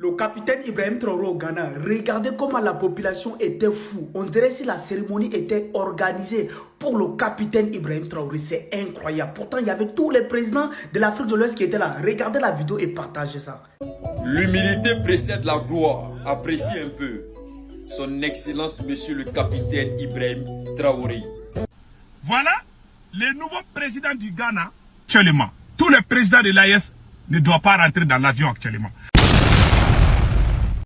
Le capitaine Ibrahim Traoré au Ghana, regardez comment la population était fou. On dirait si la cérémonie était organisée pour le capitaine Ibrahim Traoré. C'est incroyable. Pourtant, il y avait tous les présidents de l'Afrique de l'Ouest qui étaient là. Regardez la vidéo et partagez ça. L'humilité précède la gloire. Appréciez un peu. Son Excellence, Monsieur le capitaine Ibrahim Traoré. Voilà les nouveaux présidents du Ghana actuellement. Tous les présidents de l'AES ne doivent pas rentrer dans l'avion actuellement.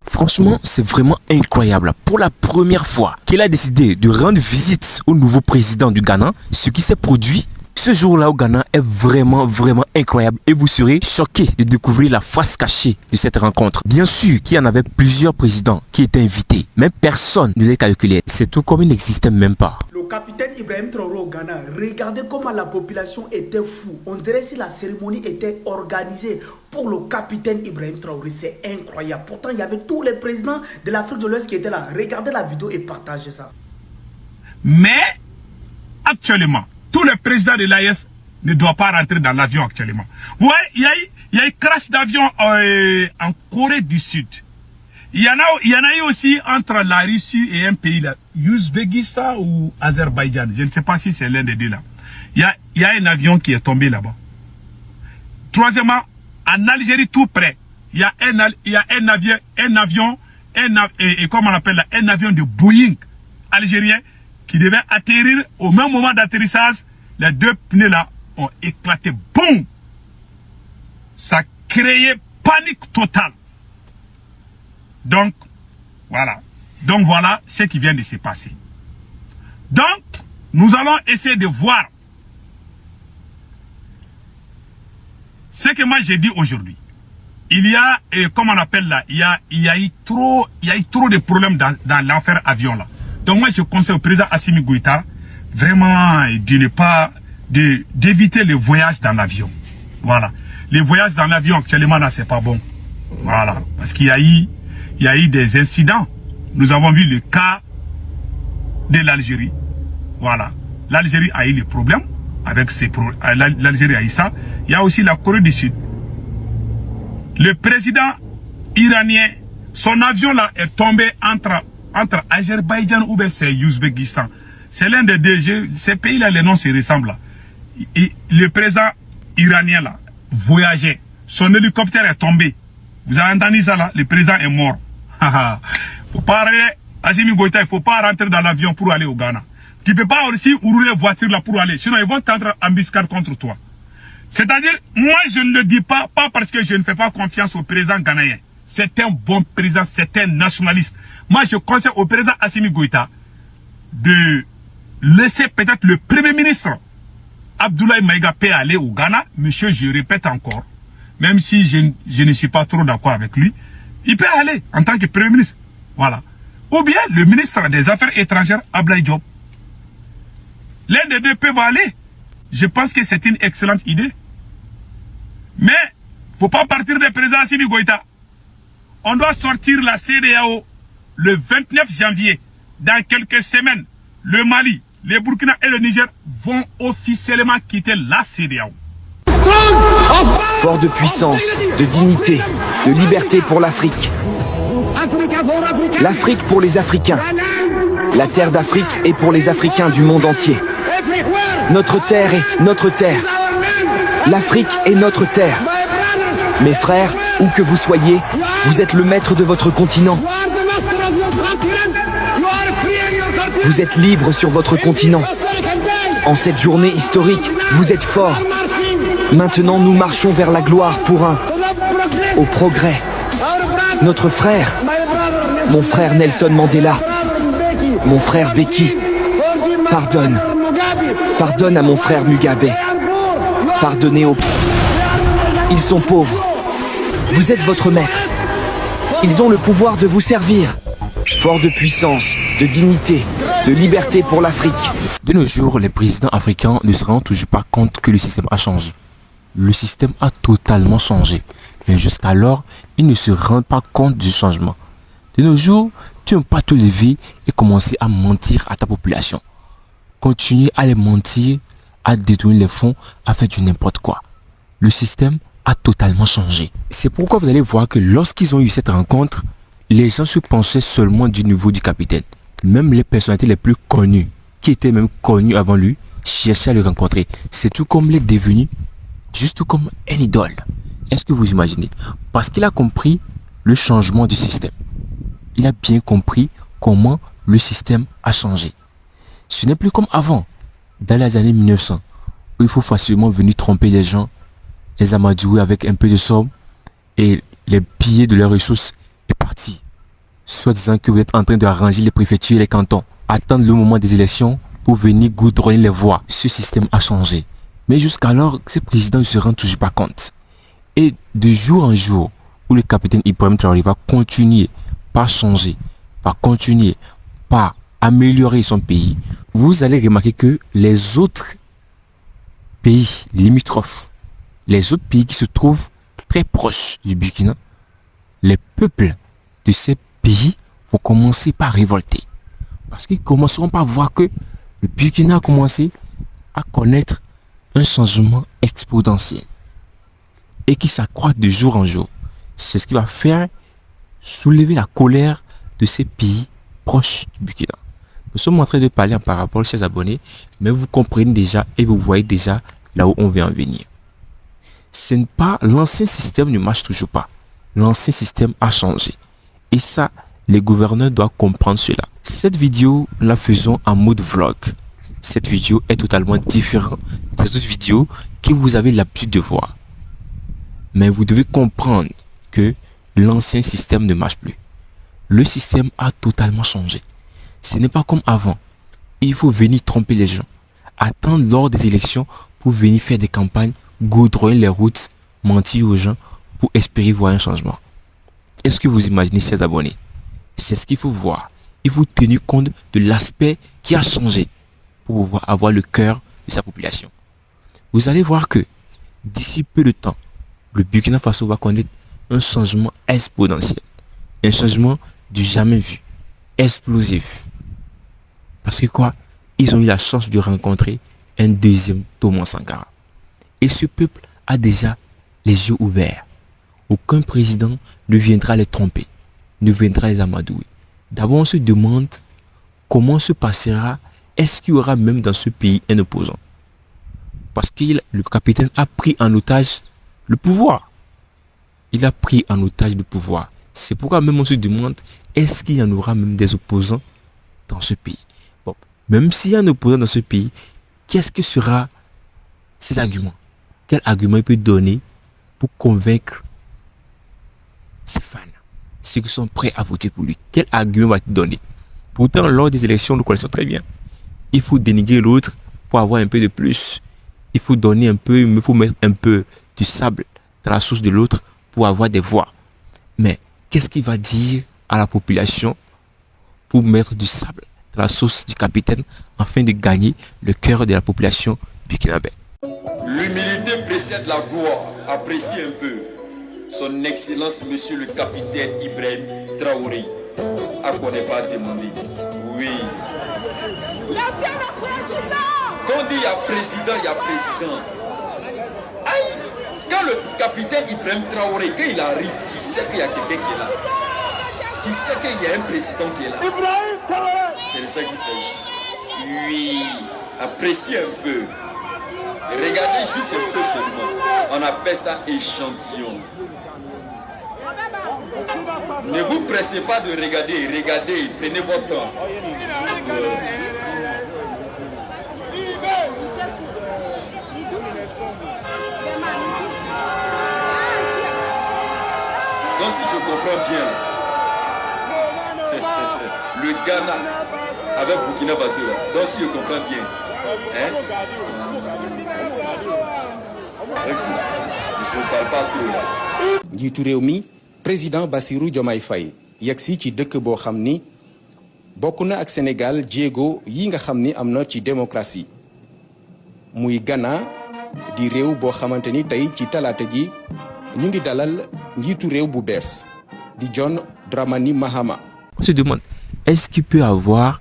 Franchement, c'est vraiment incroyable. Pour la première fois qu'il a décidé de rendre visite au nouveau président du Ghana, ce qui s'est produit ce jour-là au Ghana est vraiment incroyable et vous serez choqués de découvrir la face cachée de cette rencontre. Bien sûr qu'il y en avait plusieurs présidents qui étaient invités, mais personne ne les calculait. C'est tout comme il n'existait même pas. Le capitaine Ibrahim Traoré au Ghana, regardez comment la population était fou. On dirait si la cérémonie était organisée pour le capitaine Ibrahim Traoré. C'est incroyable. Pourtant, il y avait tous les présidents de l'Afrique de l'Ouest qui étaient là. Regardez la vidéo et partagez ça. Mais actuellement, tous les présidents de l'AES ne doivent pas rentrer dans l'avion actuellement. Ouais, il y a eu crash d'avion en Corée du Sud. Il y en a eu aussi entre la Russie et un pays là, Ouzbékistan ou Azerbaïdjan. Je ne sais pas si c'est l'un des deux là. Il y a un avion qui est tombé là-bas. Troisièmement, en Algérie tout près, il y a un avion de Boeing algérien qui devait atterrir au même moment d'atterrissage. Les deux pneus là ont éclaté. Boum! Ça créait panique totale. Donc, voilà ce qui vient de se passer. Donc, nous allons essayer de voir ce que moi j'ai dit aujourd'hui. Il y a, comme on appelle là, il y a eu trop de problèmes dans l'affaire avion là. Donc moi je conseille au président Assimi Goïta vraiment d'éviter le voyage dans l'avion. Voilà. Les voyages dans l'avion actuellement là c'est pas bon. Voilà. Parce qu'il y a eu des incidents. Nous avons vu le cas de l'Algérie. Voilà. L'Algérie a eu des problèmes avec l'Algérie a eu ça. Il y a aussi la Corée du Sud. Le président iranien, son avion là est tombé entre Azerbaïdjan ou bien c'est Ouzbékistan. C'est l'un des deux. Ces pays-là, les noms se ressemblent là. Et le président iranien là voyageait. Son hélicoptère est tombé. Vous avez entendu ça là? Le président est mort. Faut pas aller, Assimi Goïta, il faut pas rentrer dans l'avion pour aller au Ghana. Tu peux pas aussi rouler voiture là pour aller. Sinon ils vont tendre embuscade contre toi. C'est-à-dire, moi je ne le dis pas parce que je ne fais pas confiance au président ghanéen. C'est un bon président, c'est un nationaliste. Moi je conseille au président Assimi Goïta de laisser peut-être le premier ministre Abdoulaye Maïga P aller au Ghana. Monsieur, je répète encore, même si je ne suis pas trop d'accord avec lui, il peut aller en tant que premier ministre. Voilà. Ou bien le ministre des Affaires étrangères, Abdoulaye Diop. L'un des deux peut aller. Je pense que c'est une excellente idée. Mais, faut pas partir des présidents Assimi Goïta. On doit sortir la CEDEAO le 29 janvier. Dans quelques semaines, le Mali, le Burkina et le Niger vont officiellement quitter la CEDEAO. Fort de puissance, de dignité, de liberté pour l'Afrique. L'Afrique pour les Africains. La terre d'Afrique est pour les Africains du monde entier. Notre terre est notre terre. L'Afrique est notre terre. Mes frères, où que vous soyez, vous êtes le maître de votre continent. Vous êtes libre sur votre continent. En cette journée historique, vous êtes forts. Maintenant, nous marchons vers la gloire pour au progrès. Notre frère, mon frère Nelson Mandela, mon frère Beki, pardonne. Pardonne à mon frère Mugabe. Pardonnez aux... Ils sont pauvres. Vous êtes votre maître. Ils ont le pouvoir de vous servir. Fort de puissance, de dignité, de liberté pour l'Afrique. De nos jours, les présidents africains ne se rendent toujours pas compte que le système a changé. Le système a totalement changé. Mais jusqu'alors, ils ne se rendent pas compte du changement. De nos jours, tu ne peux pas te lever et commencer à mentir à ta population. Continuer à les mentir, à détourner les fonds, à faire du n'importe quoi. Le système a totalement changé. C'est pourquoi vous allez voir que lorsqu'ils ont eu cette rencontre, les gens se penchaient seulement du niveau du capitaine. Même les personnalités les plus connues, qui étaient même connues avant lui, cherchaient à le rencontrer. C'est tout comme il est devenu, juste tout comme un idole. Est-ce que vous imaginez? Parce qu'il a compris le changement du système. Il a bien compris comment le système a changé. Ce n'est plus comme avant, dans les années 1900, où il faut facilement venir tromper les gens, les amadouer avec un peu de somme et les piller de leurs ressources et partir. Soit disant que vous êtes en train de arranger les préfectures et les cantons, attendre le moment des élections pour venir goudronner les voies. Ce système a changé. Mais jusqu'alors, ces présidents ne se rendent toujours pas compte. Et de jour en jour, où le capitaine Ibrahim Traoré va continuer par changer, va continuer par améliorer son pays, vous allez remarquer que les autres pays limitrophes, les autres pays qui se trouvent très proches du Burkina, les peuples de ces pays vont commencer par révolter. Parce qu'ils commenceront par voir que le Burkina a commencé à connaître un changement exponentiel et qui s'accroît de jour en jour. C'est ce qui va faire soulever la colère de ces pays proches du Burkina. Nous sommes en train de parler en parabole, chers abonnés, mais vous comprenez déjà et vous voyez déjà là où on veut en venir. Ce n'est pas l'ancien système ne marche toujours pas. L'ancien système a changé. Et ça, les gouverneurs doivent comprendre cela. Cette vidéo, la faisons en mode vlog. Cette vidéo est totalement différente des autres vidéos que vous avez l'habitude de voir. Mais vous devez comprendre que l'ancien système ne marche plus. Le système a totalement changé. Ce n'est pas comme avant. Il faut venir tromper les gens. Attendre lors des élections pour venir faire des campagnes, goudronner les routes, mentir aux gens pour espérer voir un changement. Est-ce que vous imaginez, ces abonnés? C'est ce qu'il faut voir. Il faut tenir compte de l'aspect qui a changé pour pouvoir avoir le cœur de sa population. Vous allez voir que d'ici peu de temps, le Burkina Faso va connaître un changement exponentiel. Un changement du jamais vu. Explosif. Parce que quoi? Ils ont eu la chance de rencontrer un deuxième Thomas Sankara. Et ce peuple a déjà les yeux ouverts. Aucun président ne viendra les tromper, ne viendra les amadouer. D'abord, on se demande comment se passera, est-ce qu'il y aura même dans ce pays un opposant? Parce que le capitaine a pris en otage le pouvoir. Il a pris en otage le pouvoir. C'est pourquoi même on se demande, est-ce qu'il y en aura même des opposants dans ce pays? Bon, même s'il y a un opposant dans ce pays, qu'est-ce que sera ses arguments? Quel argument il peut donner pour convaincre ses fans, ceux qui sont prêts à voter pour lui? Quel argument va-t-il donner? Pourtant, lors des élections, nous connaissons très bien. Il faut dénigrer l'autre pour avoir un peu de plus. Il faut donner un peu, il faut mettre un peu du sable dans la source de l'autre pour avoir des voix. Mais qu'est-ce qu'il va dire à la population pour mettre du sable dans la sauce du capitaine afin de gagner le cœur de la population burkinabé? L'humilité précède la gloire. Appréciez un peu. Son Excellence, Monsieur le Capitaine Ibrahim Traoré. À quoi n'est pas demandé. Oui. Quand on dit il y a président, il y a président. Aïe! Quand le capitaine Ibrahim Traoré, quand il arrive, tu sais qu'il y a quelqu'un qui est là. Tu sais qu'il y a un président qui est là. C'est de ça qu'il s'agit. Oui. Appréciez un peu. Regardez juste un peu seulement. On appelle ça échantillon. Ne vous pressez pas de regarder. Regardez, prenez votre temps. Donc si je comprends bien, le Ghana avec Burkina Faso là. Donc si je comprends bien, hein? Je ne parle pas trop là. njiitu réew mi président Bassirou Diomaye Faye yegsi ci dëkk boo xam ni bokk na ak Sénégal jéego yi nga xam ni am na ci démocratie muy Ghana di réew boo xamante ni tey ci talaata gi ñu ngi dalal njiitu réew bu bees di John Dramani Mahama. On se demande, est-ce qu'il peut y avoir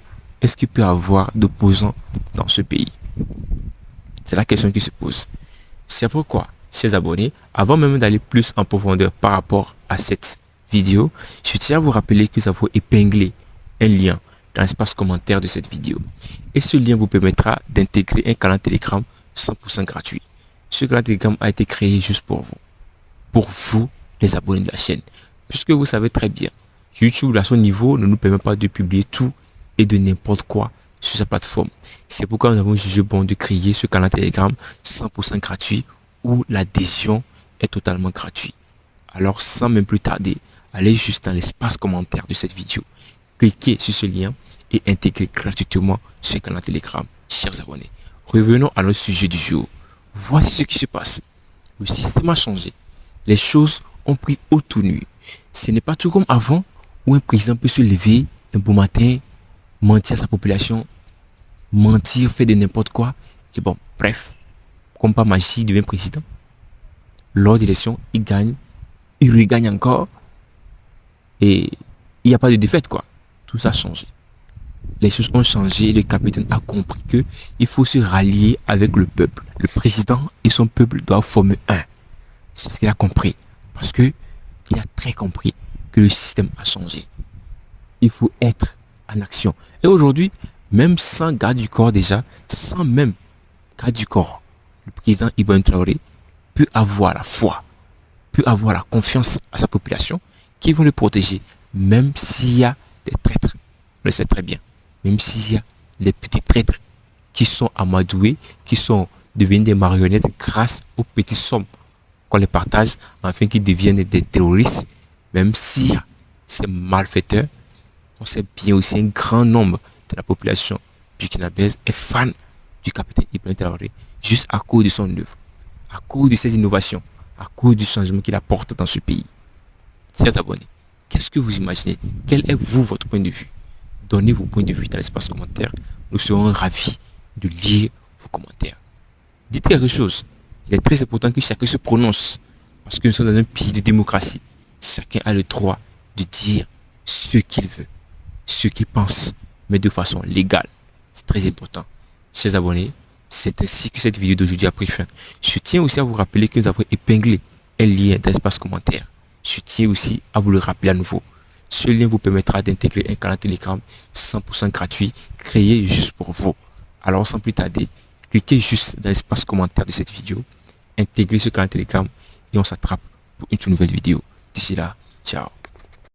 d'opposants dans ce pays? C'est la question qui se pose. C'est pourquoi chers abonnés, avant même d'aller plus en profondeur par rapport à cette vidéo, je tiens à vous rappeler que nous avons épinglé un lien dans l'espace commentaire de cette vidéo. Et ce lien vous permettra d'intégrer un canal Telegram 100% gratuit. Ce canal Telegram a été créé juste pour vous les abonnés de la chaîne. Puisque vous savez très bien, YouTube à son niveau ne nous permet pas de publier tout et de n'importe quoi sur sa plateforme. C'est pourquoi nous avons jugé bon de créer ce canal Telegram 100% gratuit où l'adhésion est totalement gratuite. Alors sans même plus tarder, allez juste dans l'espace commentaire de cette vidéo, cliquez sur ce lien et intégrez gratuitement ce canal Telegram, chers abonnés. Revenons à notre sujet du jour. Voici ce qui se passe. Le système a changé. Les choses ont pris haute tournure. Ce n'est pas tout comme avant où un président peut se lever un beau matin, mentir à sa population, mentir, faire de n'importe quoi. Et bon, bref, comme par magie, il devient président. Lors des élections, il gagne, il regagne encore. Et il n'y a pas de défaite, quoi. Tout ça a changé. Les choses ont changé et le capitaine a compris que il faut se rallier avec le peuple. Le président et son peuple doivent former un. C'est ce qu'il a compris. Parce que il a très compris que le système a changé. Il faut être en action. Et aujourd'hui, même sans garde du corps déjà, sans même garde du corps, le président Ibrahim Traoré peut avoir la foi, peut avoir la confiance à sa population qui vont le protéger, même s'il y a des traîtres. On le sait très bien. Même s'il y a des petits traîtres qui sont amadoués, qui sont devenus des marionnettes grâce aux petites sommes qu'on les partage afin qu'ils deviennent des terroristes, même s'il y a ces malfaiteurs, on sait bien aussi un grand nombre de la population burkinabèse est fan du capitaine Ibrahim Traoré juste à cause de son œuvre, à cause de ses innovations, à cause du changement qu'il apporte dans ce pays. Chers abonnés, qu'est-ce que vous imaginez? Quel est votre point de vue? Donnez vos points de vue dans l'espace commentaire. Nous serons ravis de lire vos commentaires. Dites quelque chose. Il est très important que chacun se prononce. Parce que nous sommes dans un pays de démocratie. Chacun a le droit de dire ce qu'il veut, ce qu'il pense, mais de façon légale. C'est très important. Chers abonnés, c'est ainsi que cette vidéo d'aujourd'hui a pris fin. Je tiens aussi à vous rappeler que nous avons épinglé un lien dans l'espace commentaire. Je tiens aussi à vous le rappeler à nouveau. Ce lien vous permettra d'intégrer un canal Telegram 100% gratuit créé juste pour vous. Alors sans plus tarder, cliquez juste dans l'espace commentaire de cette vidéo, intégrez ce canal Telegram et on s'attrape pour une toute nouvelle vidéo. D'ici là, ciao.